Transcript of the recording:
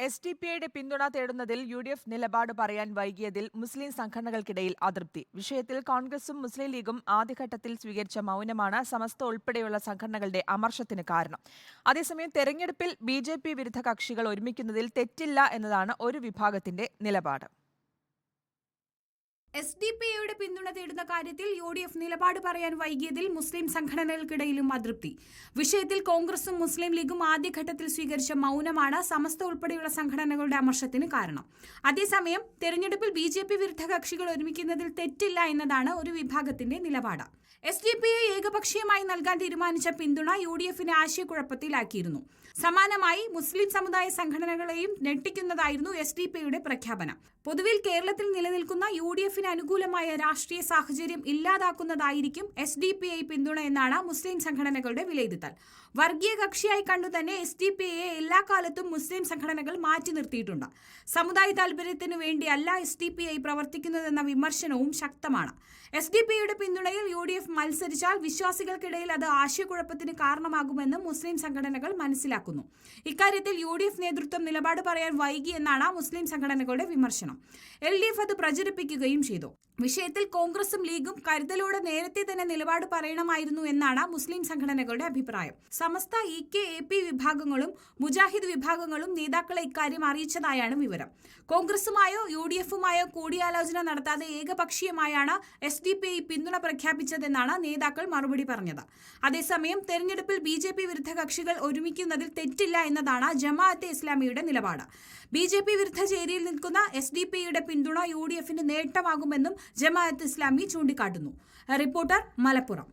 എസ്.ഡി.പി.ഐയുടെ പിന്തുണ തേടുന്നതിൽ യു.ഡി.എഫ് നിലപാട് പറയാൻ വൈകിയതിൽ മുസ്ലിം സംഘടനകൾക്കിടയിൽ അതൃപ്തി. വിഷയത്തിൽ കോൺഗ്രസും മുസ്ലിം ലീഗും ആദ്യഘട്ടത്തിൽ സ്വീകരിച്ച മൗനമാണ് സമസ്ത ഉൾപ്പെടെയുള്ള സംഘടനകളുടെ അമർഷത്തിന് കാരണം. അതേസമയം തെരഞ്ഞെടുപ്പിൽ ബി.ജെ.പി. വിരുദ്ധ കക്ഷികൾ ഒരുമിക്കുന്നതിൽ തെറ്റില്ല എന്നതാണ് ഒരു വിഭാഗത്തിന്റെ നിലപാട്. എസ്.ഡി.പി.ഐയുടെ പിന്തുണ തേടുന്ന കാര്യത്തിൽ യു.ഡി.എഫ് നിലപാട് പറയാൻ വൈകിയതിൽ മുസ്ലിം സംഘടനകൾക്കിടയിലും അതൃപ്തി. വിഷയത്തിൽ കോൺഗ്രസും മുസ്ലിം ലീഗും ആദ്യഘട്ടത്തിൽ സ്വീകരിച്ച മൗനമാണ് സമസ്ത ഉൾപ്പെടെയുള്ള സംഘടനകളുടെ അമർഷത്തിന് കാരണം. അതേസമയം തെരഞ്ഞെടുപ്പിൽ ബി.ജെ.പി. വിരുദ്ധ കക്ഷികൾ ഒരുമിക്കുന്നതിൽ തെറ്റില്ല എന്നതാണ് ഒരു വിഭാഗത്തിന്റെ നിലപാട്. എസ്.ഡി.പി.ഐ ഏകപക്ഷീയമായി നൽകാൻ തീരുമാനിച്ച പിന്തുണ യു.ഡി.എഫിനെ ആശയക്കുഴപ്പത്തിലാക്കിയിരുന്നു. സമാനമായി മുസ്ലിം സമുദായ സംഘടനകളെയും ഞെട്ടിക്കുന്നതായിരുന്നു എസ്.ഡി.പി.ഐയുടെ പ്രഖ്യാപനം. പൊതുവിൽ കേരളത്തിൽ നിലനിൽക്കുന്ന യു.ഡി.എഫിന് അനുകൂലമായ രാഷ്ട്രീയ സാഹചര്യം ഇല്ലാതാക്കുന്നതായിരിക്കും എസ്.ഡി.പി.ഐ പിന്തുണ എന്നാണ് മുസ്ലിം സംഘടനകളുടെ വിലയിരുത്തൽ. വർഗീയ കക്ഷിയായി കണ്ടുതന്നെ എസ്.ഡി.പി.ഐയെ എല്ലാ കാലത്തും മുസ്ലിം സംഘടനകൾ മാറ്റി നിർത്തിയിട്ടുണ്ട്. സമുദായ താൽപര്യത്തിനു വേണ്ടിയല്ല എസ്.ഡി.പി.ഐ പ്രവർത്തിക്കുന്നതെന്ന വിമർശനവും ശക്തമാണ്. എസ്.ഡി.പി.ഐയുടെ പിന്തുണയിൽ യു.ഡി.എഫ് മത്സരിച്ചാൽ വിശ്വാസികൾക്കിടയിൽ അത് ആശയക്കുഴപ്പത്തിന് കാരണമാകുമെന്ന് മുസ്ലിം സംഘടനകൾ മനസ്സിലാക്കുന്നു. ഇക്കാര്യത്തിൽ യു.ഡി.എഫ് നേതൃത്വം നിലപാട് പറയാൻ വൈകിയെന്നാണ് മുസ്ലിം സംഘടനകളുടെ വിമർശനം. എൽ.ഡി.എഫ് അത് പ്രചരിപ്പിക്കുകയും ചെയ്തു. വിഷയത്തിൽ കോൺഗ്രസും ലീഗും കരുതലോടെ നേരത്തെ തന്നെ നിലപാട് പറയണമായിരുന്നു എന്നാണ് മുസ്ലിം സംഘടനകളുടെ അഭിപ്രായം. സമസ്ത, ഇ.കെ.എ.പി. വിഭാഗങ്ങളും മുജാഹിദ് വിഭാഗങ്ങളും നേതാക്കളെ ഇക്കാര്യം അറിയിച്ചതായാണ് വിവരം. കോൺഗ്രസുമായോ യു.ഡി.എഫുമായോ കൂടിയാലോചന നടത്താതെ ഏകപക്ഷീയമായാണ് എസ്.ഡി.പി.ഐ പിന്തുണ പ്രഖ്യാപിച്ചതെന്നാണ് നേതാക്കൾ മറുപടി പറഞ്ഞത്. അതേസമയം തെരഞ്ഞെടുപ്പിൽ ബി.ജെ.പി. വിരുദ്ധ കക്ഷികൾ ഒരുമിക്കുന്നതിൽ തെറ്റില്ല എന്നതാണ് ജമാഅത്തെ ഇസ്ലാമിയുടെ നിലപാട്. ബി.ജെ.പി. വിരുദ്ധ ചേരിയിൽ നിൽക്കുന്ന എസ്.ഡി.പി.ഐയുടെ പിന്തുണ യു.ഡി.എഫിന് നേട്ടമാകുമെന്നും ജമാഅത്തെ ഇസ്ലാമി ചൂണ്ടിക്കാട്ടുന്നു. റിപ്പോർട്ടർ, മലപ്പുറം.